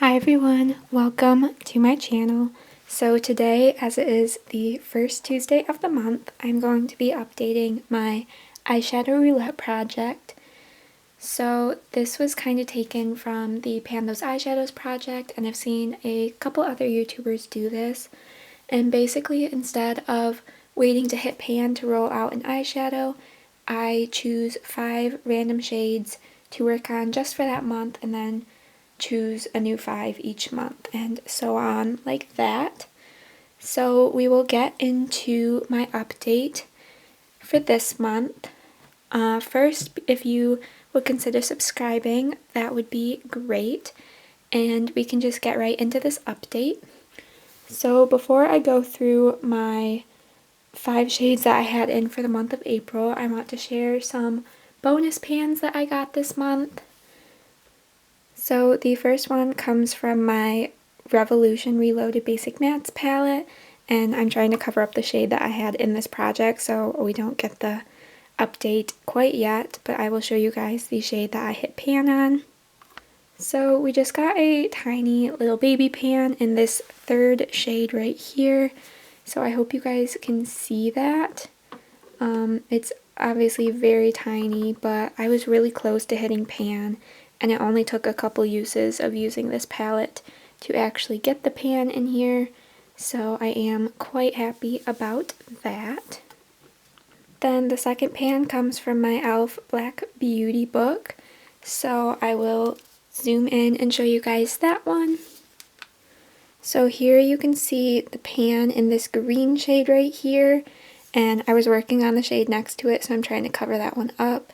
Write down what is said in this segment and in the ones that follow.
Hi everyone, welcome to my channel. So today, as it is the first Tuesday of the month, I'm going to be updating my eyeshadow roulette project. So this was kind of taken from the Pan Those Eyeshadows project, and I've seen a couple other YouTubers do this. And basically, instead of waiting to hit pan to roll out an eyeshadow, I choose 5 random shades to work on just for that month, and then choose a new 5 each month, and so on like that. So we will get into my update for this month. First, if you would consider subscribing, that would be great, and we can just get right into this update. So before I go through my 5 shades that I had in for the month of April, I want to share some bonus pans that I got this month. So the first one comes from my Revolution Reloaded Basic Mattes palette, and I'm trying to cover up the shade that I had in this project so we don't get the update quite yet, but I will show you guys the shade that I hit pan on. So we just got a tiny little baby pan in this 3rd shade right here, so I hope you guys can see that. It's obviously very tiny, but I was really close to hitting pan, and it only took a couple uses of using this palette to actually get the pan in here, so I am quite happy about that. Then the second pan comes from my e.l.f. Black Beauty book, so I will zoom in and show you guys that one. So here you can see the pan in this green shade right here, and I was working on the shade next to it, so I'm trying to cover that one up.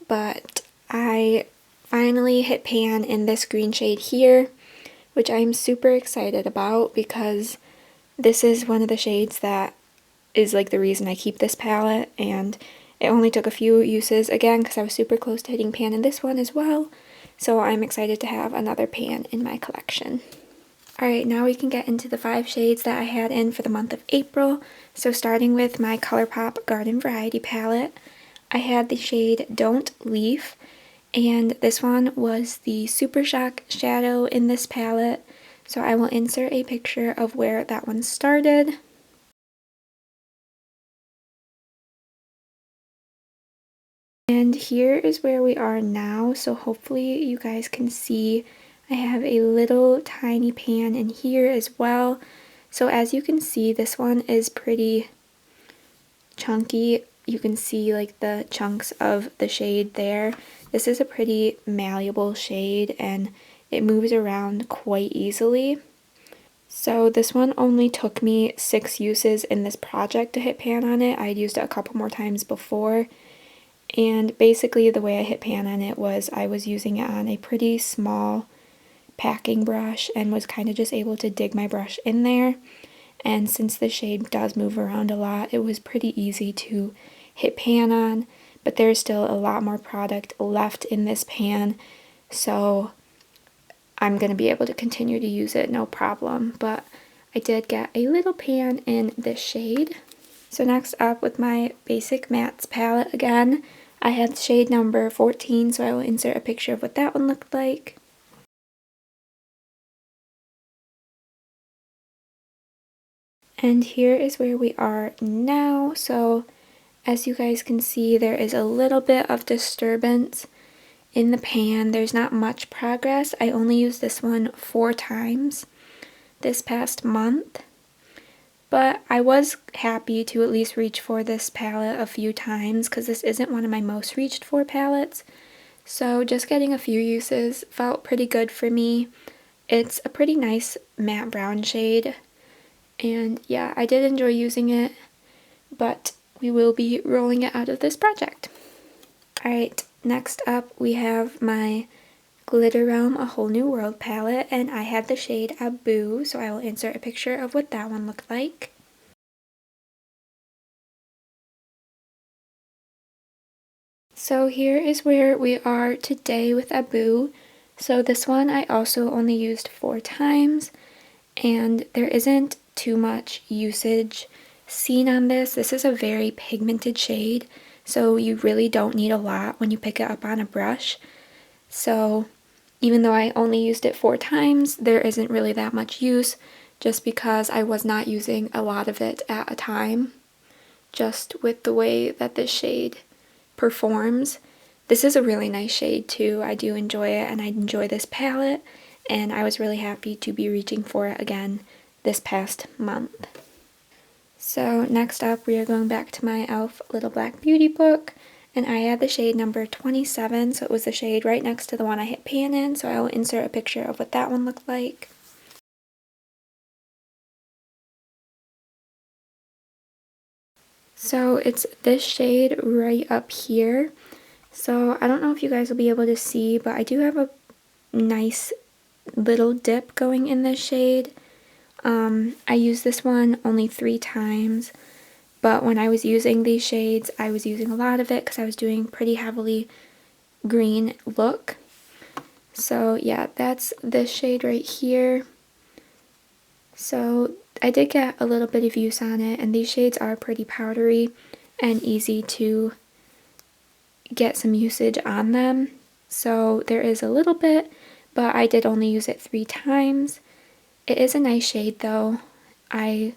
But I finally hit pan in this green shade here, which I'm super excited about because this is one of the shades that is like the reason I keep this palette, and it only took a few uses again because I was super close to hitting pan in this one as well, so I'm excited to have another pan in my collection. Alright, now we can get into the 5 shades that I had in for the month of April. So starting with my ColourPop Garden Variety palette, I had the shade Don't Leaf, and this one was the Super Shock shadow in this palette, so I will insert a picture of where that one started. And here is where we are now, so hopefully you guys can see I have a little tiny pan in here as well. So as you can see, this one is pretty chunky. You can see like the chunks of the shade there. This is a pretty malleable shade and it moves around quite easily. So this one only took me 6 uses in this project to hit pan on it. I had used it a couple more times before. And basically the way I hit pan on it was I was using it on a pretty small packing brush and was kind of just able to dig my brush in there. And since the shade does move around a lot, it was pretty easy to hit pan on, but there's still a lot more product left in this pan, so I'm going to be able to continue to use it no problem. But I did get a little pan in this shade. So next up, with my Basic Mattes palette again, I had shade number 14, so I will insert a picture of what that one looked like. And here is where we are now. So as you guys can see, there is a little bit of disturbance in the pan. There's not much progress. I only used this one 4 times this past month. But I was happy to at least reach for this palette a few times because this isn't one of my most reached for palettes. So just getting a few uses felt pretty good for me. It's a pretty nice matte brown shade. And yeah, I did enjoy using it, but we will be rolling it out of this project. Alright, next up we have my Glitter Realm A Whole New World palette, and I had the shade Abu, so I will insert a picture of what that one looked like. So here is where we are today with Abu. So this one I also only used 4 times, and there isn't too much usage seen on this. This is a very pigmented shade, so you really don't need a lot when you pick it up on a brush. So Even though I only used it 4 times, there isn't really that much use just because I was not using a lot of it at a time, just with the way that this shade performs. This is a really nice shade too. I do enjoy it, and I enjoy this palette, and I was really happy to be reaching for it again this past month. So next up, we are going back to my e.l.f. Little Black Beauty book, and I had the shade number 27, so it was the shade right next to the one I hit pan in, so I will insert a picture of what that one looked like. So it's this shade right up here. So I don't know if you guys will be able to see, but I do have a nice little dip going in this shade. I used this one only 3 times, but when I was using these shades, I was using a lot of it because I was doing pretty heavily green look. So yeah, that's this shade right here. So I did get a little bit of use on it, and these shades are pretty powdery and easy to get some usage on them. So there is a little bit, but I did only use it 3 times. It is a nice shade though. I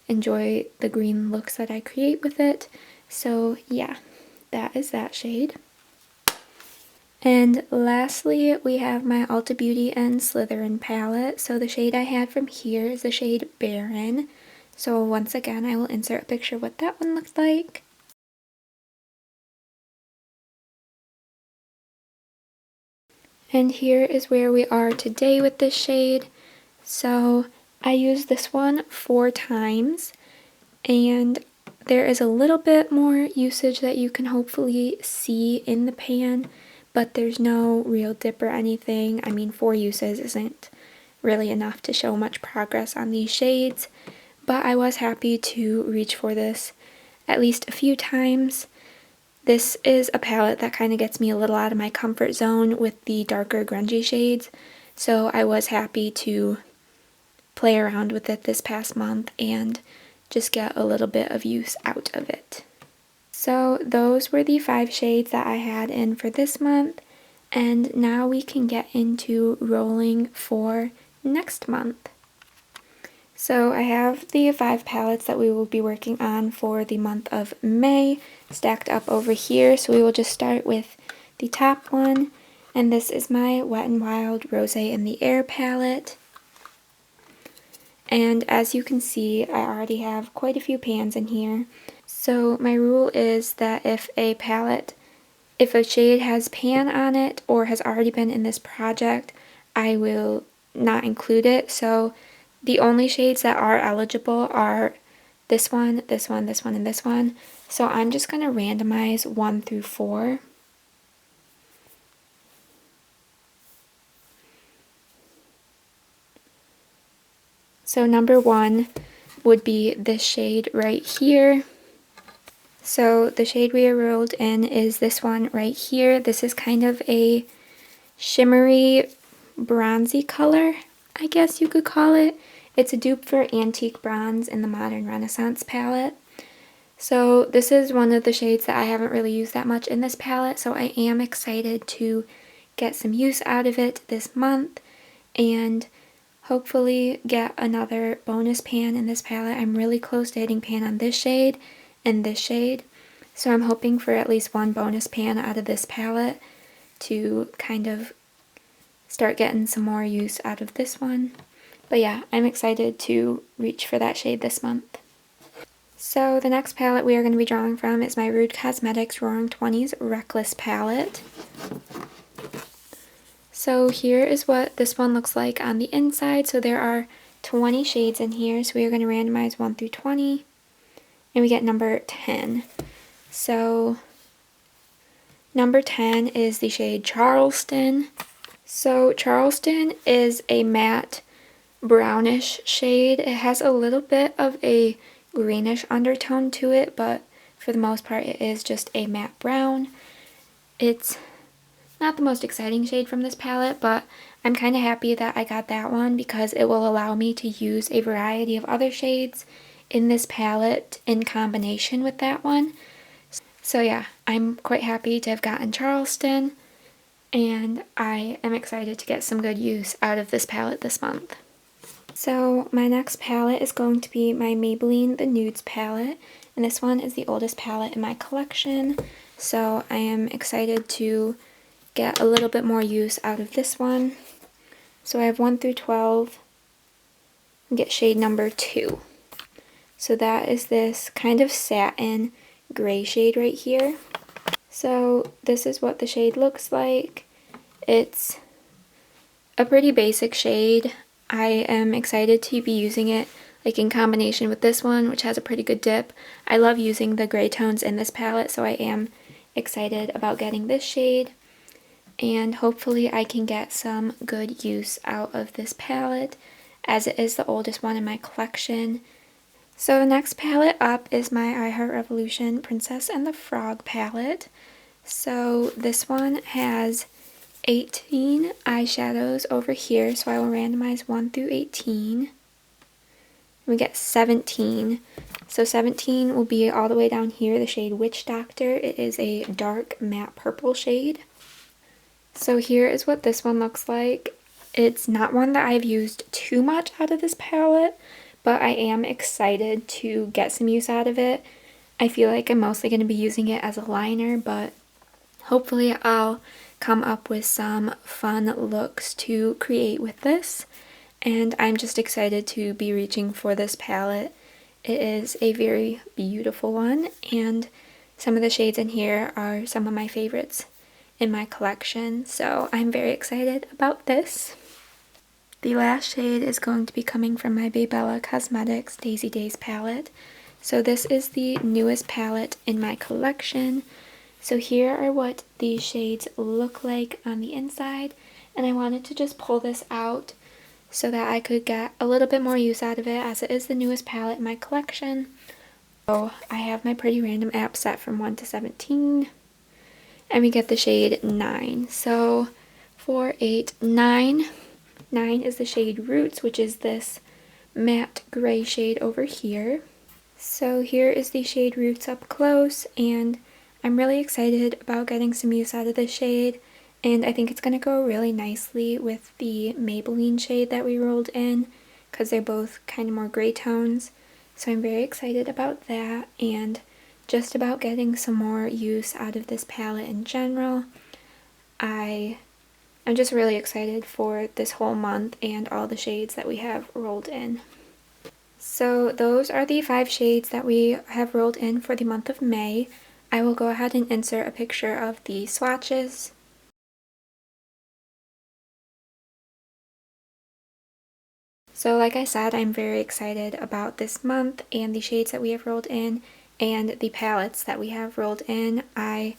enjoy the green looks that I create with it. So yeah, that is that shade. And lastly, we have my Ulta Beauty and Slytherin palette. So the shade I had from here is the shade Baron. So once again, I will insert a picture of what that one looks like. And here is where we are today with this shade. So I used this one 4 times, and there is a little bit more usage that you can hopefully see in the pan, but there's no real dip or anything. I mean, 4 uses isn't really enough to show much progress on these shades, but I was happy to reach for this at least a few times. This is a palette that kind of gets me a little out of my comfort zone with the darker grungy shades, so I was happy to play around with it this past month and just get a little bit of use out of it. So those were the 5 shades that I had in for this month, and now we can get into rolling for next month. So I have the 5 palettes that we will be working on for the month of May stacked up over here, so we will just start with the top one, and this is my Wet n Wild Rosé in the Air palette. And as you can see, I already have quite a few pans in here. So my rule is that if a shade has pan on it or has already been in this project, I will not include it. So the only shades that are eligible are this one, this one, this one, and this one. So I'm just going to randomize 1 through 4. So number 1 would be this shade right here. So the shade we rolled in is this one right here. This is kind of a shimmery, bronzy color, I guess you could call it. It's a dupe for Antique Bronze in the Modern Renaissance palette. So this is one of the shades that I haven't really used that much in this palette, so I am excited to get some use out of it this month and hopefully get another bonus pan in this palette. I'm really close to hitting pan on this shade and this shade, so I'm hoping for at least 1 bonus pan out of this palette to kind of start getting some more use out of this one. But yeah, I'm excited to reach for that shade this month. So the next palette we are going to be drawing from is my Rude Cosmetics Roaring 20s Reckless palette. So here is what this one looks like on the inside. So there are 20 shades in here, so we are going to randomize 1 through 20, and we get number 10. So number 10 is the shade Charleston. So Charleston is a matte brownish shade. It has a little bit of a greenish undertone to it, but for the most part it is just a matte brown. It's not the most exciting shade from this palette, but I'm kind of happy that I got that one because it will allow me to use a variety of other shades in this palette in combination with that one. So yeah, I'm quite happy to have gotten Charleston. and I am excited to get some good use out of this palette this month. So my next palette is going to be my Maybelline The Nudes palette, and this one is the oldest palette in my collection, so I am excited to get a little bit more use out of this one. So I have 1 through 12, and get shade number 2. So that is this kind of satin gray shade right here. So this is what the shade looks like. It's a pretty basic shade. I am excited to be using it like in combination with this one, which has a pretty good dip. I love using the gray tones in this palette, so I am excited about getting this shade. And hopefully I can get some good use out of this palette, as it is the oldest one in my collection. So the next palette up is my I Heart Revolution Princess and the Frog palette. So this one has 18 eyeshadows over here, so I will randomize 1 through 18. We get 17. So 17 will be all the way down here, the shade Witch Doctor. It is a dark matte purple shade. So here is what this one looks like. It's not one that I've used too much out of this palette, but I am excited to get some use out of it. I feel like I'm mostly going to be using it as a liner, but hopefully I'll come up with some fun looks to create with this, and I'm just excited to be reaching for this palette. It is a very beautiful one, and some of the shades in here are some of my favorites in my collection, so I'm very excited about this. The last shade is going to be coming from my Baybella Cosmetics Daisy Days palette. So this is the newest palette in my collection. So here are what these shades look like on the inside, and I wanted to just pull this out so that I could get a little bit more use out of it, as it is the newest palette in my collection. So I have my Pretty Random app set from 1 to 17, and we get the shade 9. So 4, 8, 9. 9 is the shade Roots, which is this matte gray shade over here. So here is the shade Roots up close, and I'm really excited about getting some use out of this shade, and I think it's going to go really nicely with the Maybelline shade that we rolled in, because they're both kind of more gray tones. So I'm very excited about that, and just about getting some more use out of this palette in general. I'm just really excited for this whole month and all the shades that we have rolled in. So those are the 5 shades that we have rolled in for the month of May. I will go ahead and insert a picture of the swatches. So like I said, I'm very excited about this month and the shades that we have rolled in and the palettes that we have rolled in. I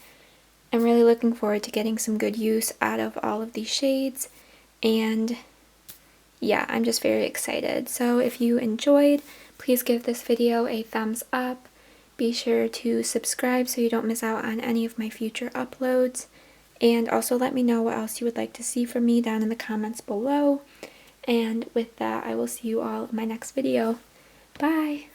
am really looking forward to getting some good use out of all of these shades, and yeah, I'm just very excited. So if you enjoyed, please give this video a thumbs up. Be sure to subscribe so you don't miss out on any of my future uploads, and also let me know what else you would like to see from me down in the comments below. And with that, I will see you all in my next video. Bye!